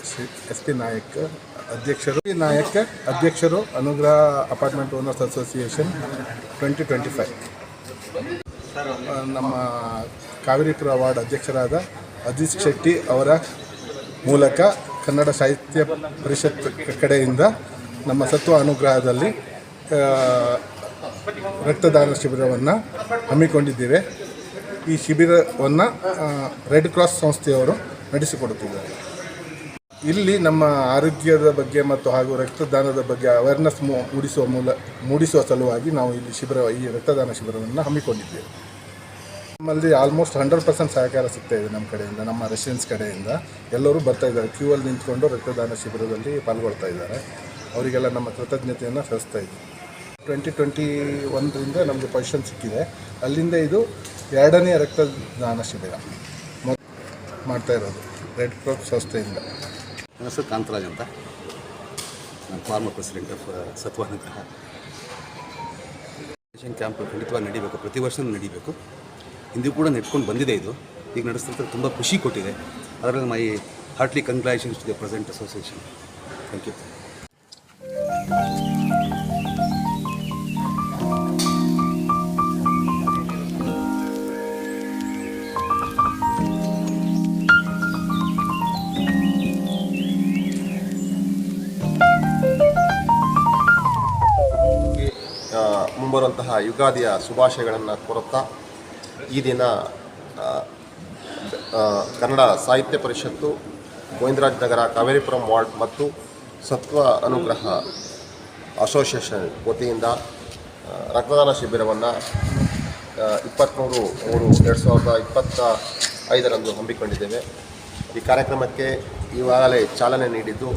Shri S P Nayak ಅಧ್ಯಕ್ಷರು ಅನುಗ್ರಹ apartment owners association 2025. ನಮ್ಮ ಕಾವೇರಿಪುರ ವಾರ್ಡ್ ಅಧ್ಯಕ್ಷರಾದ ಅಜೀಜ್ ಶೆಟ್ಟಿ ಅವರ ಮೂಲಕ ಕನ್ನಡ ಸಾಹಿತ್ಯ ಪರಿಷತ್ ಕಡೆಯಿಂದ ನಮ್ಮ ಸತ್ವ ಅನುಗ್ರಹದಲ್ಲಿ ರಕ್ತದಾನ ಶಿಬಿರವನ್ನು ಹಮ್ಮಿಕೊಂಡಿದ್ದೇವೆ. ಈ ಶಿಬಿರವನ್ನು ರೆಡ್ ಕ್ರಾಸ್ ಸಂಸ್ಥೆಯವರು ನಡೆಸಿಕೊಡುತ್ತಿದ್ದಾರೆ. ಇಲ್ಲಿ ನಮ್ಮ ಆರೋಗ್ಯದ ಬಗ್ಗೆ ಮತ್ತು ಹಾಗೂ ರಕ್ತದಾನದ ಬಗ್ಗೆ ಅವೇರ್ನೆಸ್ ಮೂಡಿಸುವ ಸಲುವಾಗಿ ನಾವು ಇಲ್ಲಿ ಈ ರಕ್ತದಾನ ಶಿಬಿರವನ್ನು ಹಮ್ಮಿಕೊಂಡಿದ್ದೇವೆ. ನಮ್ಮಲ್ಲಿ ಆಲ್ಮೋಸ್ಟ್ 100% ಸಹಕಾರ ಸಿಗ್ತಾಯಿದೆ ನಮ್ಮ ಕಡೆಯಿಂದ, ನಮ್ಮ ರೆಸಿಡೆನ್ಸ್ ಕಡೆಯಿಂದ. ಎಲ್ಲರೂ ಬರ್ತಾಯಿದ್ದಾರೆ, ಕ್ಯೂ ಅಲ್ಲಿ ನಿಂತ್ಕೊಂಡು ರಕ್ತದಾನ ಶಿಬಿರದಲ್ಲಿ ಪಾಲ್ಗೊಳ್ತಾ ಇದ್ದಾರೆ. ಅವರಿಗೆಲ್ಲ ನಮ್ಮ ಕೃತಜ್ಞತೆಯನ್ನು ಸಲ್ಲಿಸ್ತಾ ಇದ್ದೀವಿ. 2021ರಿಂದ ನಮಗೆ ಪೊಸಿಷನ್ ಸಿಕ್ಕಿದೆ. ಅಲ್ಲಿಂದ ಇದು 2ನೇ ರಕ್ತದಾನ ಶಿಬಿರ ಮಾಡ್ತಾ ಇರೋದು ರೆಡ್ ಕ್ರಾಸ್ ಸಂಸ್ಥೆಯಿಂದ. ನನ್ನ ಹೆಸರು ಕಾಂತರಾಜ್ ಅಂತ, ನಾನು ಫಾರ್ಮರ್ ಪ್ರೆಸಿಡೆಂಟ್ ಆಫ್ ಸತ್ವ ಅನುಗ್ರಹ. ಕ್ಯಾಂಪ್ ಖಂಡಿತವಾಗಿ ನಡೀಬೇಕು, ಪ್ರತಿ ವರ್ಷ ನಡೀಬೇಕು. ಹಿಂದಿಗೂ ಕೂಡ ನೆಟ್ಕೊಂಡು ಬಂದಿದೆ. ಇದು ಈಗ ನಡೆಸ್ತಿರ್ತಾರೆ, ತುಂಬ ಖುಷಿ ಕೊಟ್ಟಿದೆ. ಅದರಲ್ಲಿ my heartly congratulations to the present association. Thank you. ಮುಂಬರುವಂತಹ ಯುಗಾದಿಯ ಶುಭಾಶಯಗಳನ್ನು ಕೋರುತ್ತಾ ಈ ದಿನ ಕನ್ನಡ ಸಾಹಿತ್ಯ ಪರಿಷತ್ತು ಗೋವಿಂದರಾಜ ನಗರ ಕಾವೇರಿಪುರಂ ವಾರ್ಡ್ ಮತ್ತು ಸತ್ವ ಅನುಗ್ರಹ ಅಸೋಸಿಯೇಷನ್ ವತಿಯಿಂದ ರಕ್ತದಾನ ಶಿಬಿರವನ್ನು 23/3/2025 ಹಮ್ಮಿಕೊಂಡಿದ್ದೇವೆ. ಈ ಕಾರ್ಯಕ್ರಮಕ್ಕೆ ಈಗಾಗಲೇ ಚಾಲನೆ ನೀಡಿದ್ದು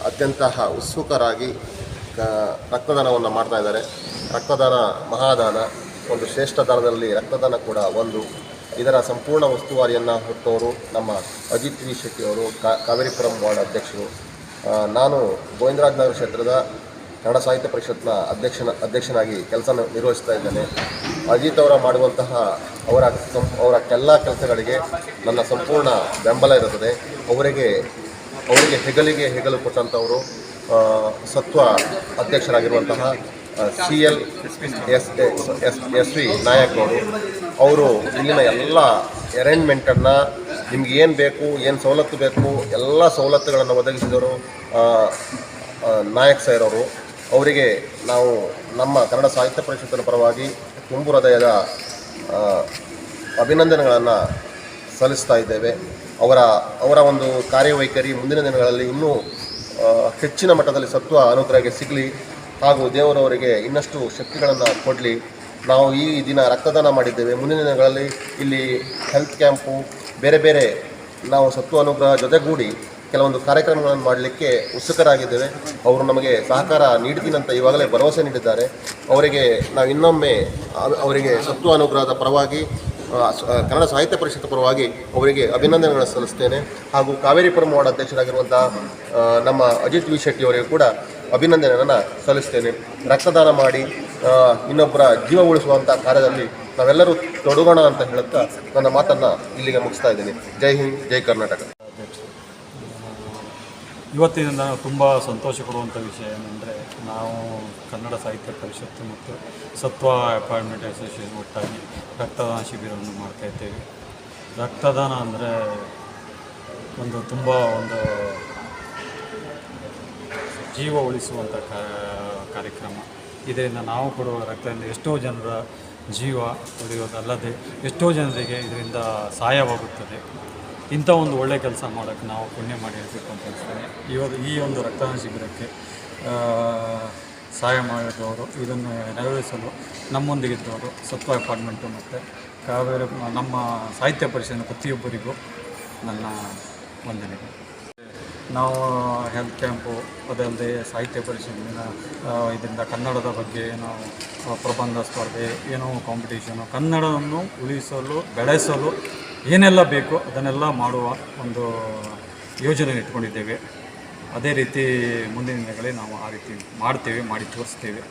ಅತ್ಯಂತ ಉತ್ಸುಕರಾಗಿ ರಕ್ತದಾನವನ್ನು ಮಾಡ್ತಾ ಇದ್ದಾರೆ. ರಕ್ತದಾನ ಮಹಾದಾನ, ಒಂದು ಶ್ರೇಷ್ಠ ದಾನದಲ್ಲಿ ರಕ್ತದಾನ ಕೂಡ ಒಂದು. ಇದರ ಸಂಪೂರ್ಣ ಉಸ್ತುವಾರಿಯನ್ನು ಹೊತ್ತವರು ನಮ್ಮ ಅಜಿತ್ ವಿ ಶೆಟ್ಟಿ ಅವರು, ಕಾವೇರಿಪುರಂ ವಾರ್ಡ್ ಅಧ್ಯಕ್ಷರು. ನಾನು ಗೋವಿಂದರಾಜ ನಗರ ಕ್ಷೇತ್ರದ ಕನ್ನಡ ಸಾಹಿತ್ಯ ಪರಿಷತ್ನ ಅಧ್ಯಕ್ಷನಾಗಿ ಕೆಲಸ ನಿರ್ವಹಿಸ್ತಾ ಇದ್ದೇನೆ. ಅಜಿತ್ ಅವರ ಮಾಡುವಂತಹ ಅವರ ಎಲ್ಲ ಕೆಲಸಗಳಿಗೆ ನನ್ನ ಸಂಪೂರ್ಣ ಬೆಂಬಲ ಇರುತ್ತದೆ. ಅವರಿಗೆ ಹೆಗಲು ಕೊಟ್ಟಂಥವರು ಸತ್ವ ಅಧ್ಯಕ್ಷರಾಗಿರುವಂತಹ CL/SV ನಾಯಕ್ ಅವರು ಇಲ್ಲಿನ ಎಲ್ಲ ಅರೇಂಜ್ಮೆಂಟನ್ನು, ನಿಮ್ಗೆ ಏನು ಬೇಕು, ಏನು ಸವಲತ್ತು ಬೇಕು, ಎಲ್ಲ ಸವಲತ್ತುಗಳನ್ನು ಒದಗಿಸಿದವರು ನಾಯಕ್ ಸರ್ ಅವರು. ಅವರಿಗೆ ನಾವು ನಮ್ಮ ಕನ್ನಡ ಸಾಹಿತ್ಯ ಪರಿಷತ್ತಿನ ಪರವಾಗಿ ತುಂಬು ಹೃದಯದ ಅಭಿನಂದನೆಗಳನ್ನು ಸಲ್ಲಿಸ್ತಾ ಇದ್ದೇವೆ. ಅವರ ಒಂದು ಕಾರ್ಯವೈಖರಿ ಮುಂದಿನ ದಿನಗಳಲ್ಲಿ ಇನ್ನೂ ಹೆಚ್ಚಿನ ಮಟ್ಟದಲ್ಲಿ ಸತ್ವ ಅನುಗ್ರಹಕ್ಕೆ ಸಿಗಲಿ, ಹಾಗೂ ದೇವರವರಿಗೆ ಇನ್ನಷ್ಟು ಶಕ್ತಿಗಳನ್ನು ಕೊಡಲಿ. ನಾವು ಈ ದಿನ ರಕ್ತದಾನ ಮಾಡಿದ್ದೇವೆ. ಮುಂದಿನ ದಿನಗಳಲ್ಲಿ ಇಲ್ಲಿ ಹೆಲ್ತ್ ಕ್ಯಾಂಪು, ಬೇರೆ ನಾವು ಸತ್ವ ಅನುಗ್ರಹ ಜೊತೆಗೂಡಿ ಕೆಲವೊಂದು ಕಾರ್ಯಕ್ರಮಗಳನ್ನು ಮಾಡಲಿಕ್ಕೆ ಉತ್ಸುಕರಾಗಿದ್ದೇವೆ. ಅವರು ನಮಗೆ ಸಹಕಾರ ನೀಡ್ತೀನಂತ ಈವಾಗಲೇ ಭರವಸೆ ನೀಡಿದ್ದಾರೆ. ಅವರಿಗೆ ನಾವು ಇನ್ನೊಮ್ಮೆ ಅವರಿಗೆ ಸತ್ವ ಅನುಗ್ರಹದ ಪರವಾಗಿ, ಕನ್ನಡ ಸಾಹಿತ್ಯ ಪರಿಷತ್ ಪರವಾಗಿ ಅವರಿಗೆ ಅಭಿನಂದನೆಗಳನ್ನು ಸಲ್ಲಿಸ್ತೇನೆ. ಹಾಗೂ ಕಾವೇರಿಪುರಂ ವಾರ್ಡ್ ಅಧ್ಯಕ್ಷರಾಗಿರುವಂಥ ನಮ್ಮ ಅಜಿತ್ ವಿ ಶೆಟ್ಟಿ ಅವರಿಗೆ ಕೂಡ ಅಭಿನಂದನೆಯನ್ನು ಸಲ್ಲಿಸ್ತೇನೆ. ರಕ್ತದಾನ ಮಾಡಿ ಇನ್ನೊಬ್ಬರ ಜೀವ ಉಳಿಸುವಂಥ ಕಾರ್ಯದಲ್ಲಿ ನಾವೆಲ್ಲರೂ ತೊಡಗೋಣ ಅಂತ ಹೇಳುತ್ತಾ ನನ್ನ ಮಾತನ್ನು ಇಲ್ಲಿಗೆ ಮುಗಿಸ್ತಾ ಇದ್ದೀನಿ. ಜೈ ಹಿಂದ್, ಜೈ ಕರ್ನಾಟಕ. ಇವತ್ತಿನಿಂದ ತುಂಬ ಸಂತೋಷ ಕೊಡುವಂಥ ವಿಷಯ ಏನೆಂದರೆ, ನಾವು ಕನ್ನಡ ಸಾಹಿತ್ಯ ಪರಿಷತ್ತು ಮತ್ತು ಸತ್ವ ಅಪಾರ್ಟ್ಮೆಂಟ್ ಅಸೋಸಿಯೇಷನ್ ಒಟ್ಟಾಗಿ ರಕ್ತದಾನ ಶಿಬಿರವನ್ನು ಮಾಡ್ತಾಯಿದ್ದೇವೆ. ರಕ್ತದಾನ ಅಂದರೆ ತುಂಬ ಜೀವ ಉಳಿಸುವಂಥ ಕಾರ್ಯಕ್ರಮ. ಇದರಿಂದ ನಾವು ಕೊಡುವ ರಕ್ತದಿಂದ ಎಷ್ಟೋ ಜನರ ಜೀವ ಉಳಿಯೋದಲ್ಲದೆ ಎಷ್ಟೋ ಜನರಿಗೆ ಇದರಿಂದ ಸಹಾಯವಾಗುತ್ತದೆ. ಇಂಥ ಒಂದು ಒಳ್ಳೆಯ ಕೆಲಸ ಮಾಡೋಕ್ಕೆ ನಾವು ಪುಣ್ಯ ಮಾಡಿರಬೇಕು ಅಂತ ಅನಿಸ್ತೇನೆ. ಈ ಒಂದು ರಕ್ತದಾನ ಶಿಬಿರಕ್ಕೆ ಸಹಾಯ ಮಾಡಿದವರು, ಇದನ್ನು ನೆರವೇರಿಸಲು ನಮ್ಮೊಂದಿಗಿದ್ದವರು ಸತ್ವ ಅಪಾರ್ಟ್ಮೆಂಟು ಮತ್ತು ಕಾವೇರಿ ನಮ್ಮ ಸಾಹಿತ್ಯ ಪರಿಷತ್ತಿನ ಪ್ರತಿಯೊಬ್ಬರಿಗೂ ನನ್ನ ವಂದನೆಗಳು. ನಾವು ಹೆಲ್ತ್ ಕ್ಯಾಂಪು, ಅದಲ್ಲದೆ ಸಾಹಿತ್ಯ ಪರಿಷತ್ತಿನ ಇದರಿಂದ ಕನ್ನಡದ ಬಗ್ಗೆ ನಾವು ಪ್ರಬಂಧ ಸ್ಪರ್ಧೆ, ಕಾಂಪಿಟೇಷನು, ಕನ್ನಡವನ್ನು ಉಳಿಸಲು ಬೆಳೆಸಲು ಏನೆಲ್ಲ ಬೇಕೋ ಅದನ್ನೆಲ್ಲ ಮಾಡುವ ಒಂದು ಯೋಜನೆ ಇಟ್ಕೊಂಡಿದ್ದೇವೆ. ಅದೇ ರೀತಿ ಮುಂದಿನ ದಿನಗಳಲ್ಲಿ ನಾವು ಆ ರೀತಿ ಮಾಡ್ತೇವೆ, ಮಾಡಿ ತೋರಿಸ್ತೇವೆ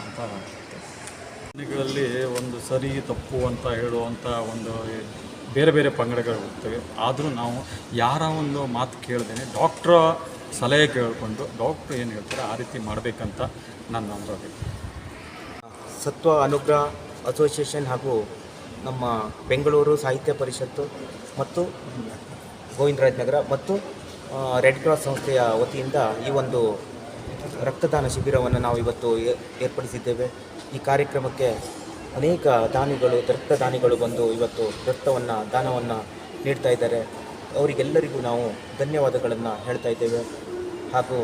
ಅಂತ. ದಿನಗಳಲ್ಲಿ ಒಂದು ಸರಿ ತಪ್ಪು ಅಂತ ಹೇಳುವಂಥ ಒಂದು ಬೇರೆ ಬೇರೆ ಪಂಗಡಗಳು ಹೋಗ್ತೇವೆ. ಆದರೂ ನಾವು ಯಾರ ಒಂದು ಮಾತು ಕೇಳ್ದೇನೆ ಡಾಕ್ಟ್ರ ಸಲಹೆ ಕೇಳಿಕೊಂಡು ಡಾಕ್ಟ್ರು ಏನು ಹೇಳ್ತಾರೆ ಆ ರೀತಿ ಮಾಡಬೇಕಂತ ನನ್ನ ಅನುಭವ. ಸತ್ವ ಅನುಗ್ರಹ ಅಸೋಸಿಯೇಷನ್ ಹಾಗೂ ನಮ್ಮ ಬೆಂಗಳೂರು ಸಾಹಿತ್ಯ ಪರಿಷತ್ತು ಮತ್ತು ಗೋವಿಂದರಾಜ ನಗರ ಮತ್ತು ರೆಡ್ ಕ್ರಾಸ್ ಸಂಸ್ಥೆಯ ವತಿಯಿಂದ ಈ ಒಂದು ರಕ್ತದಾನ ಶಿಬಿರವನ್ನು ನಾವು ಇವತ್ತು ಏರ್ಪಡಿಸಿದ್ದೇವೆ. ಈ ಕಾರ್ಯಕ್ರಮಕ್ಕೆ ಅನೇಕ ರಕ್ತದಾನಿಗಳು ಬಂದು ಇವತ್ತು ದಾನವನ್ನು ನೀಡ್ತಾ ಇದ್ದಾರೆ. ಅವರಿಗೆಲ್ಲರಿಗೂ ನಾವು ಧನ್ಯವಾದಗಳನ್ನು ಹೇಳ್ತಾ ಇದ್ದೇವೆ. ಹಾಗೂ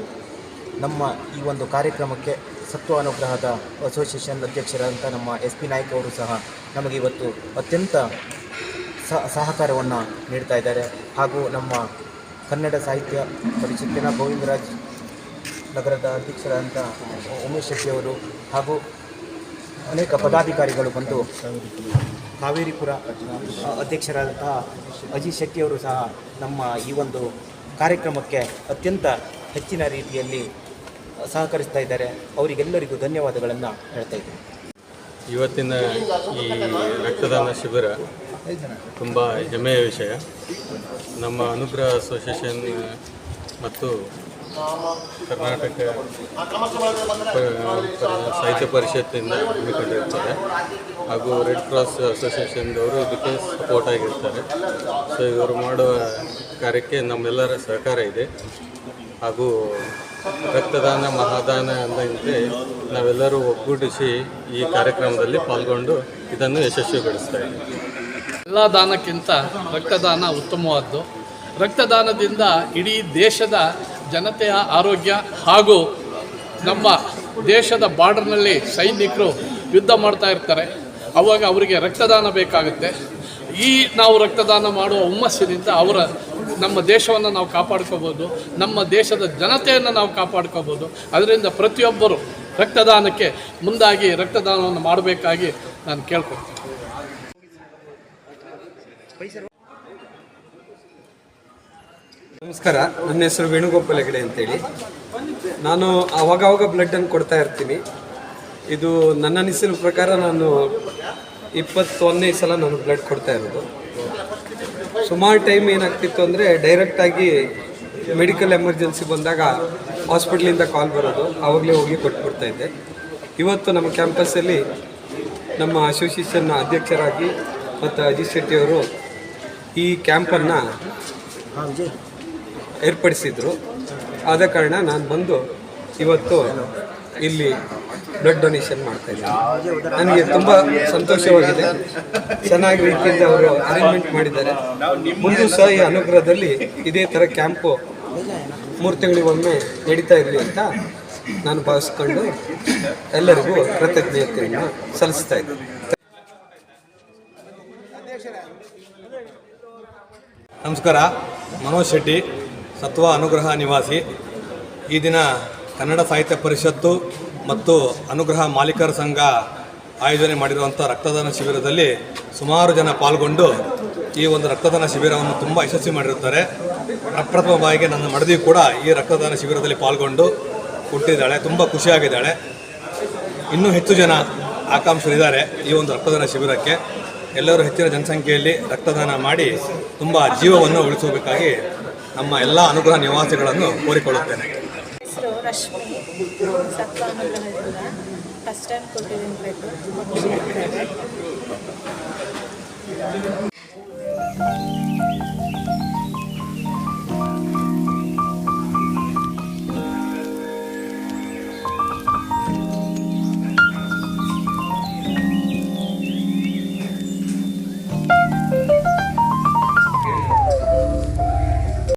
ನಮ್ಮ ಈ ಒಂದು ಕಾರ್ಯಕ್ರಮಕ್ಕೆ ಸತ್ವ ಅನುಗ್ರಹದ ಅಸೋಸಿಯೇಷನ್ ಅಧ್ಯಕ್ಷರಾದಂಥ ನಮ್ಮ SP ನಾಯ್ಕ ಅವರು ಸಹ ನಮಗೆ ಇವತ್ತು ಅತ್ಯಂತ ಸಹಕಾರವನ್ನು ನೀಡ್ತಾ ಇದ್ದಾರೆ. ಹಾಗೂ ನಮ್ಮ ಕನ್ನಡ ಸಾಹಿತ್ಯ ಪರಿಷತ್ತಿನ ಗೋವಿಂದರಾಜ್ ನಗರದ ಅಧ್ಯಕ್ಷರಾದಂಥ ಉಮೇಶ್ ಶೆಟ್ಟಿಯವರು ಹಾಗೂ ಅನೇಕ ಪದಾಧಿಕಾರಿಗಳು ಬಂದು ಕಾವೇರಿಪುರ ಅಧ್ಯಕ್ಷರಾದಂತಹ ಅಜಿತ್ ಶೆಟ್ಟಿಯವರು ಸಹ ನಮ್ಮ ಈ ಒಂದು ಕಾರ್ಯಕ್ರಮಕ್ಕೆ ಅತ್ಯಂತ ಹೆಚ್ಚಿನ ರೀತಿಯಲ್ಲಿ ಸಹಕರಿಸ್ತಾ ಇದ್ದಾರೆ. ಅವರಿಗೆಲ್ಲರಿಗೂ ಧನ್ಯವಾದಗಳನ್ನು ಹೇಳ್ತಾ ಇದ್ದೀನಿ. ಇವತ್ತಿನ ಈ ರಕ್ತದಾನ ಶಿಬಿರ ತುಂಬ ಹೆಮ್ಮೆಯ ವಿಷಯ. ನಮ್ಮ ಅನುಗ್ರಹ ಅಸೋಸಿಯೇಷನ್ ಮತ್ತು ಕರ್ನಾಟಕ ಸಾಹಿತ್ಯ ಪರಿಷತ್ತಿಂದ ಹಮ್ಮಿಕೊಂಡಿರ್ತಾರೆ. ಹಾಗೂ ರೆಡ್ ಕ್ರಾಸ್ ಅಸೋಸಿಯೇಷನ್ದವರು ಇದಕ್ಕೆ ಸಪೋರ್ಟ್ ಆಗಿರ್ತಾರೆ. ಸೊ ಇವರು ಮಾಡುವ ಕಾರ್ಯಕ್ಕೆ ನಮ್ಮೆಲ್ಲರ ಸಹಕಾರ ಇದೆ. ಹಾಗೂ ರಕ್ತದಾನ ಮಹಾದಾನ ಅಂದಂತೆ ನಾವೆಲ್ಲರೂ ಒಗ್ಗೂಡಿಸಿ ಈ ಕಾರ್ಯಕ್ರಮದಲ್ಲಿ ಪಾಲ್ಗೊಂಡು ಇದನ್ನು ಯಶಸ್ವಿಗೊಳಿಸ್ತಾ ಇದ್ದೀವಿ. ಎಲ್ಲ ದಾನಕ್ಕಿಂತ ರಕ್ತದಾನ ಉತ್ತಮವಾದ್ದು. ರಕ್ತದಾನದಿಂದ ಇಡೀ ದೇಶದ ಜನತೆಯ ಆರೋಗ್ಯ ಹಾಗೂ ನಮ್ಮ ದೇಶದ ಬಾರ್ಡರ್ನಲ್ಲಿ ಸೈನಿಕರು ಯುದ್ಧ ಮಾಡ್ತಾ ಇರ್ತಾರೆ. ಆವಾಗ ಅವರಿಗೆ ರಕ್ತದಾನ ಬೇಕಾಗುತ್ತೆ. ನಾವು ರಕ್ತದಾನ ಮಾಡುವ ಹುಮ್ಮಸ್ಸಿನಿಂದ ನಮ್ಮ ದೇಶವನ್ನು ನಾವು ಕಾಪಾಡ್ಕೋಬೋದು, ನಮ್ಮ ದೇಶದ ಜನತೆಯನ್ನು ನಾವು ಕಾಪಾಡ್ಕೋಬೋದು. ಅದರಿಂದ ಪ್ರತಿಯೊಬ್ಬರು ರಕ್ತದಾನಕ್ಕೆ ಮುಂದಾಗಿ ರಕ್ತದಾನವನ್ನು ಮಾಡಬೇಕಾಗಿ ನಾನು ಕೇಳ್ಕೊಳ್ತೀನಿ. ನಮಸ್ಕಾರ, ನನ್ನ ಹೆಸರು ವೇಣುಗೋಪಾಲ್ ಹೆಗಡೆ ಅಂತೇಳಿ. ನಾನು ಆವಾಗವಾಗ ಬ್ಲಡ್ಡನ್ನು ಕೊಡ್ತಾ ಇರ್ತೀನಿ. ಇದು ನನ್ನ ಅನಿಸಿನ ಪ್ರಕಾರ ನಾನು 21ನೇ ಸಲ ನಾನು ಬ್ಲಡ್ ಕೊಡ್ತಾ ಇರೋದು. ಸುಮಾರು ಟೈಮ್ ಏನಾಗ್ತಿತ್ತು ಅಂದರೆ ಡೈರೆಕ್ಟಾಗಿ ಮೆಡಿಕಲ್ ಎಮರ್ಜೆನ್ಸಿ ಬಂದಾಗ ಹಾಸ್ಪಿಟ್ಲಿಂದ ಕಾಲ್ ಬರೋದು, ಆವಾಗಲೇ ಹೋಗಿ ಕೊಟ್ಬಿಡ್ತಾ ಇದ್ದೆ. ಇವತ್ತು ನಮ್ಮ ಕ್ಯಾಂಪಸ್ಸಲ್ಲಿ ನಮ್ಮ ಅಸೋಸಿಯೇಷನ್ನ ಅಧ್ಯಕ್ಷರಾಗಿ ಮತ್ತು ಅಜಿತ್ ಶೆಟ್ಟಿಯವರು ಈ ಕ್ಯಾಂಪನ್ನು ಏರ್ಪಡಿಸಿದರು. ಆದ ಕಾರಣ ನಾನು ಬಂದು ಇವತ್ತು ಇಲ್ಲಿ ಬ್ಲಡ್ ಡೊನೇಷನ್ ಮಾಡ್ತಾಯಿದ್ದೀನಿ. ನನಗೆ ತುಂಬ ಸಂತೋಷವಾಗಿದೆ. ಚೆನ್ನಾಗಿ ರೀತಿಯಿಂದ ಅವರು ಅರೇಂಜ್ಮೆಂಟ್ ಮಾಡಿದ್ದಾರೆ. ಮುಂದೂ ಸಹ ಈ ಅನುಗ್ರಹದಲ್ಲಿ ಇದೇ ಥರ ಕ್ಯಾಂಪು 3 ತಿಂಗಳಿಗೊಮ್ಮೆ ನಡೀತಾ ಇರಲಿ ಅಂತ ನಾನು ಭಾವಿಸ್ಕೊಂಡು ಎಲ್ಲರಿಗೂ ಕೃತಜ್ಞತೆಯನ್ನು ಸಲ್ಲಿಸ್ತಾ ಇದ್ದೀನಿ. ನಮಸ್ಕಾರ, ಮನೋಜ್ ಶೆಟ್ಟಿ, ಸತ್ವ ಅನುಗ್ರಹ ನಿವಾಸಿ. ಈ ದಿನ ಕನ್ನಡ ಸಾಹಿತ್ಯ ಪರಿಷತ್ತು ಮತ್ತು ಅನುಗ್ರಹ ಮಾಲೀಕರ ಸಂಘ ಆಯೋಜನೆ ಮಾಡಿರುವಂಥ ರಕ್ತದಾನ ಶಿಬಿರದಲ್ಲಿ ಸುಮಾರು ಜನ ಪಾಲ್ಗೊಂಡು ಈ ಒಂದು ರಕ್ತದಾನ ಶಿಬಿರವನ್ನು ತುಂಬ ಯಶಸ್ವಿ ಮಾಡಿರುತ್ತಾರೆ. ಪ್ರಪ್ರಥಮ ಬಾರಿಗೆ ನನ್ನ ಮಡದಿ ಕೂಡ ಈ ರಕ್ತದಾನ ಶಿಬಿರದಲ್ಲಿ ಪಾಲ್ಗೊಂಡು ಹುಟ್ಟಿದ್ದಾಳೆ. ತುಂಬ ಖುಷಿಯಾಗಿದ್ದಾಳೆ. ಇನ್ನೂ ಹೆಚ್ಚು ಜನ ಆಕಾಂಕ್ಷರಿದ್ದಾರೆ ಈ ಒಂದು ರಕ್ತದಾನ ಶಿಬಿರಕ್ಕೆ. ಎಲ್ಲರೂ ಹೆಚ್ಚಿನ ಜನಸಂಖ್ಯೆಯಲ್ಲಿ ರಕ್ತದಾನ ಮಾಡಿ ತುಂಬ ಜೀವವನ್ನು ಉಳಿಸಬೇಕಾಗಿ ನಮ್ಮ ಎಲ್ಲ ಅನುಗ್ರಹ ನಿವಾಸಿಗಳನ್ನು ಕೋರಿಕೊಳ್ಳುತ್ತೇನೆ. ಹೆಸರು ರಶ್ಮಿ, ಸತ್ವ ಅನುಗ್ರಹದಿಂದ ಫಸ್ಟ್ ಟೈಮ್ ಕೊಟ್ಟಿದ್ದೀನಿ ಬ್ಲಡ್. ತುಂಬ ಖುಷಿ ಆಗ್ತಾಯಿದೆ.